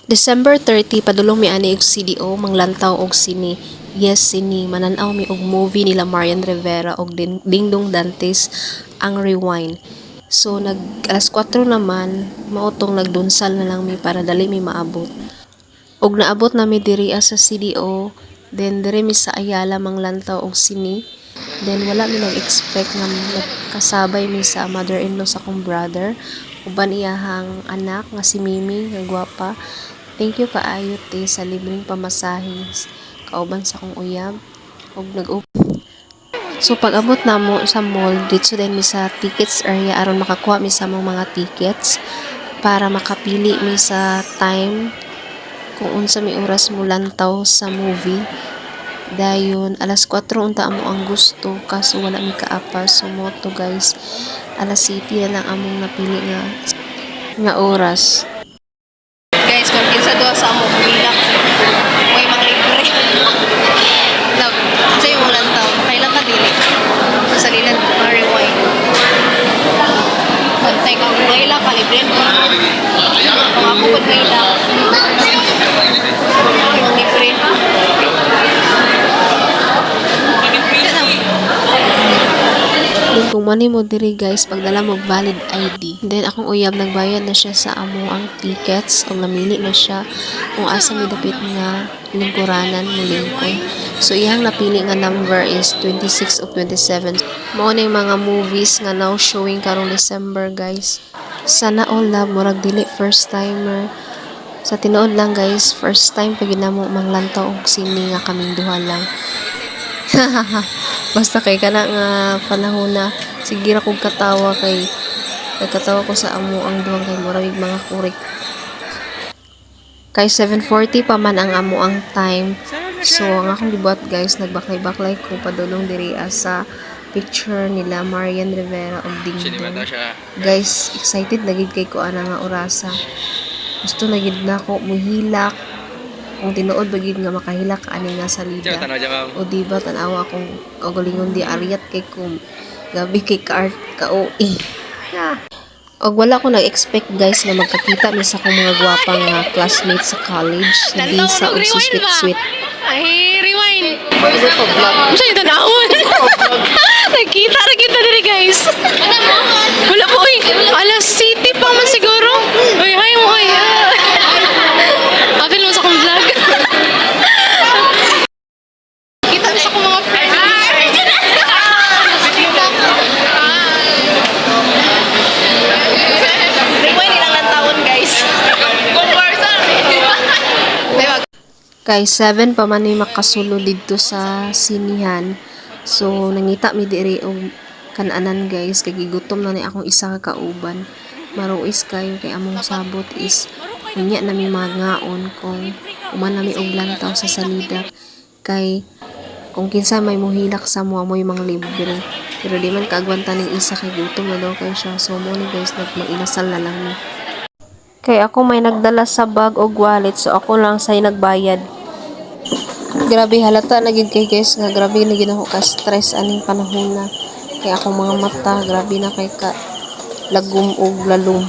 December 30 padulong mi ani og CDO manglantaw og sini. Yes, sini mananaw mi og movie nila Marian Rivera og Dingdong Dantes ang Rewind. So alas 4 naman mautong nagdunsal na lang mi para dali mi maabot. Og naabot na mi diri sa CDO, then diri mi sa Ayala manglantaw og sini. Then wala mi nag-expect nga nagkasabay mi sa mother-in-law sa akong brother uban iyahang anak nga si Mimi nga gwapa. Thank you kaayo te sa libreng pamasahe kauban sa akong uyab og So pag-abot na mo sa mall dito din mi sa tickets area aron makakuha mi sa mga tickets para makapili mi sa time kung unsa mi oras mo lantaw sa movie. Dayon alas 4 unta amo ang gusto kaso wala mi kaapas so moto guys alas 7 na lang among napili nga oras. Guys, kung kinsa doon sa amo kumilak, may mga libre. Love, sa yung ulan taon, kailan ka dili? Sa lilan, rewind. Pantay ka, kailan ka libre. Kung ako pag may ilak, yung libre. Then kung mani mo diri guys, pagdala mo valid ID. Then akong uyab nagbayad na siya sa amo ang tickets o namili na siya kung asa mi dapit nga lingkuranan mo lingkod. So iyang napili nga number is 26 o 27. Mao na yung mga movies nga now showing karong December guys. Sana all love murag dili first timer. Sa tinuod lang guys, first time pag ginamo manglantaw og sini nga kaming duha lang. Basta kay kana nga panahon na sige ra kog katawa kay nagkatawa ko sa amo ang duhang kay murag mga kurik. Kay 7:40 pa man ang amo ang time. So ang akong gibuhat guys, nagbaklay-baklay ko padulong diri sa picture nila Marian Rivera og Dingdong. Guys, excited na gid kay ko ana nga orasa. Gusto na gid nako muhilak kung tinuod bagid nga makahilak ani nga salida o diba tanawa akong kagalingon di ariat kay kum gabi kay ka OE og wala ko nag-expect guys na magkakita mi sa akong mga gwapang classmates sa college hindi sa og sweet Ay, rewind. Ano siya yung tanawon? Nagkita na kita diri guys. Wala po, uy. Alas city pa man siguro. Uy, hi mo, uy. Apil mo sa akong vlog. Kita mo sa akong mga friends. Rewind ilang lang taon guys. kay 7 pa man ni makasulo didto sa sinihan. So nangita mi diri og kananan guys kay gigutom na ni akong isa ka kauban. Maruis kayo kay among sabot is unya na mi ngaon kung uman nami og lantaw sa salida kay kung kinsa may muhilak sa mo amoy mga libre. Pero di man kaagwanta ning isa kay gutom na daw kay siya. So mo ni guys nagmainasal na lang ni. Kay ako may nagdala sa bag o wallet so ako lang say nagbayad. Grabe halata na gid kay guys nga grabe na gid ako ka stress aning panahon na kay akong mga mata grabe na kay ka lagum og lalum.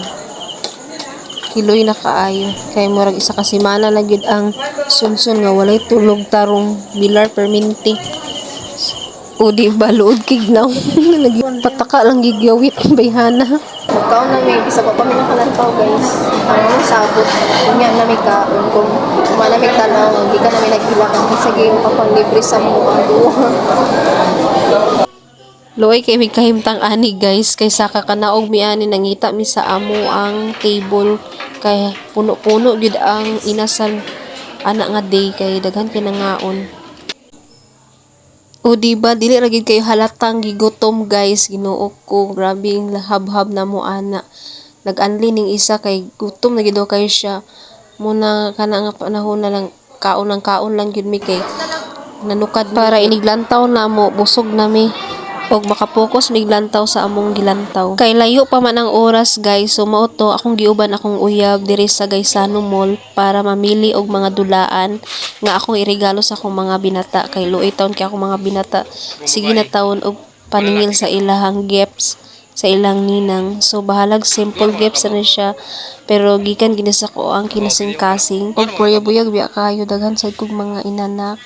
Kiloy na kaayo kay murag isa ka semana na gid ang sunsun nga walay tulog tarong bilar perminti. O di ba luod kignaw pataka lang gigyawit bayhana. Magkaon na may isa pa kami nakalantaw guys. Ang sabot unya na may kaon kung manamig tanaw hindi ka namin naghilak sa game pa pang libre sa mga duha. Loy kay may kahimtang ani guys kay saka kanaog mi ani nangita mi sa amo ang table kay puno-puno gid ang inasal ana nga day kay daghan kay nangaon. O diba dili ra gid kayo halatang gigutom guys Ginoo ko grabe ang lahab-hab na mo ana. Nag-anli ning isa kay gutom na gid kayo siya. Muna kana nga panahon na lang kaon lang gyud mi kay nanukad para iniglantaw na mo busog na mi og makapokus miglantaw sa among gilantaw kay layo pa man ang oras guys so mao to akong giuban akong uyab diri sa Gaisano Mall para mamili og mga dulaan nga akong iregalo sa akong mga binata kay luoy taon kay akong mga binata sige na taon og paningil sa ilahang gifts sa ilang ninang. So bahalag simple gifts na siya, pero gikan gini sa ko ang kinasing-kasing. Pag buyag biya kayo daghan sad kog mga inanak.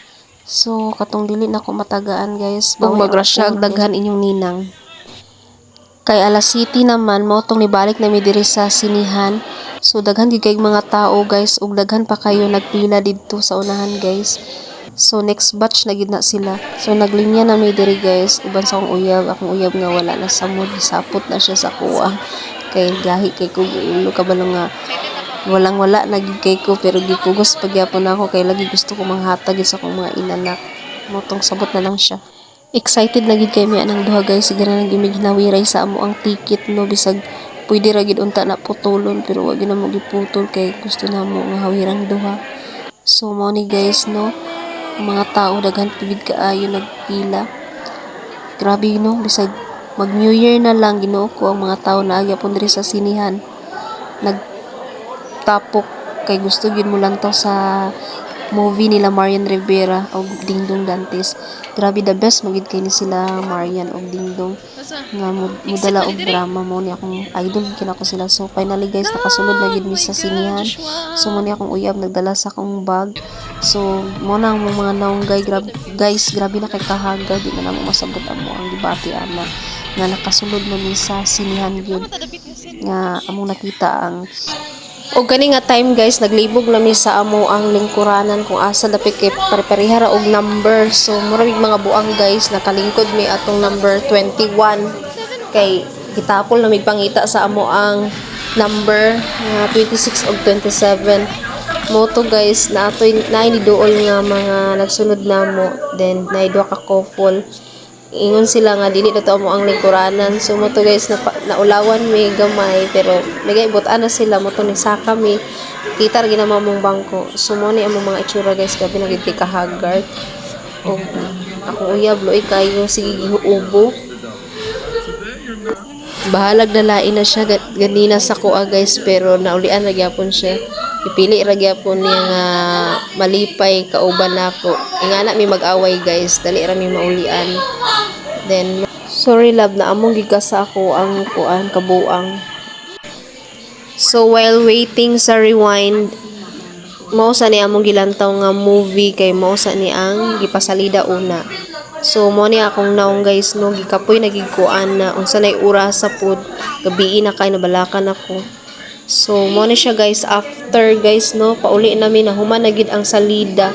So katong dili na ko matagaan guys. Kung magrasyag daghan inyong ninang. Kay alas city naman mo tong nibalik na mi diri sa sinihan. So daghan gid kay mga tao guys, ug daghan pa kayo nagpila didto sa unahan guys. So next batch na gid na sila. So naglinya na mi diri guys, uban sa akong uyab nga wala na sa mood, sapot na siya sa kuha. Kay gahi kay ko ulo kabalo nga wala na gid kay ko, pero gipugos pagyapon ako kay lagi gusto ko manghatag sa akong mga inanak. Motong sabot na lang siya. Excited na gid kay mi anang duha guys, sige na gimig hinawiray sa amo ang ticket no, bisag pwede ra gid unta na putulon, pero wag na mo giputol kay gusto na mo nga hawirang duha. So mo ni guys no, ang mga tao daghan pigid kaayo nagpila. Grabe no, bisag mag New Year na lang Ginoo ko, ang mga tao na agyapon diri sa sinihan nagtapok kay gusto gyud mo lang to sa movie nila Marian Rivera og Dingdong Dantes. Grabe the best magid kay ni sila Marian og Dingdong nga mudala og drama mo ni akong idol kinako sila. So finally guys nakasulod na gid mi sa sinihan. So mo ni akong uyab nagdala sa akong bag. So mo na ang mga naunggay grabe na kay kahaga, di na namo masabot amo ang debate ana nga nakasulod na mi sa sinihan gyud nga among nakita ang og kani nga time guys naglibog na mi sa amo ang lingkuranan kung asa dapat kay pare-pareha ra og number. So murag mga buang guys nakalingkod mi atong number 21 kay gitapol na mi pangita sa amo ang number nga 26 og 27 mo to guys na atoy na ni duol nga mga nagsunod namo, then naidwa ka couple ingon sila nga dili daw mo ang lingkuranan. So mo to guys naulawan mi gamay, pero nagay butan na sila mo to ni saka mi kita ra ginama mong bangko. So mo ni among mga itsura guys, gabi na gid ka haggard og akong uyab loy kayo sige gihuubo. Bahalag na lain na siya ganina sa kuha guys, pero naulian ra gyapon siya. Ipili ra gyapon niya nga malipay kauban nako. Ingana mi mag-away guys, dali ra mi maulian. Then sorry love na among gigasa ako ang kuan kabuang. So while waiting sa rewind, mao sa ni among gilantaw nga movie kay mao sa ni ang gipasalida una. So mo ni akong naong guys no, gikapoy nagigkuan na unsa nay oras sa pud gabi na kay nabalakan ako. So mo ni siya guys, after guys no pauli namin na human na gid ang salida.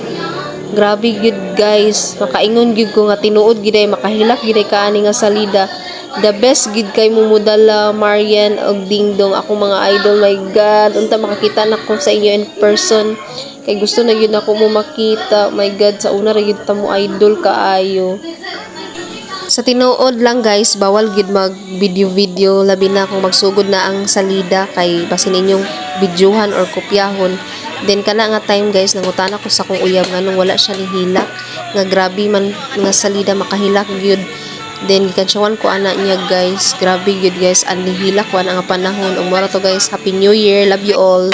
Grabe gid guys, makaingon gid ko nga tinuod gid ay makahilak gid ay kaani nga salida. The best gid kay mumudala Marian og Dingdong, akong mga idol. My God, unta makakita na ko sa inyo in person kay gusto na gyud ako mo makita. My God, sa una ra gyud ta mo idol kaayo. Sa tinuod lang guys, bawal gid mag video labi na kung magsugod na ang salida kay basin ninyong videohan or kopyahon. Then kana nga time guys nangutan ako sa kong uyab nga nung wala siya nihilak nga grabe man nga salida makahilak gyud. Then gikansyawan ko ana niya guys, grabe gyud guys ang nihilak wa nga panahon. Ug mara to guys, happy new year, love you all.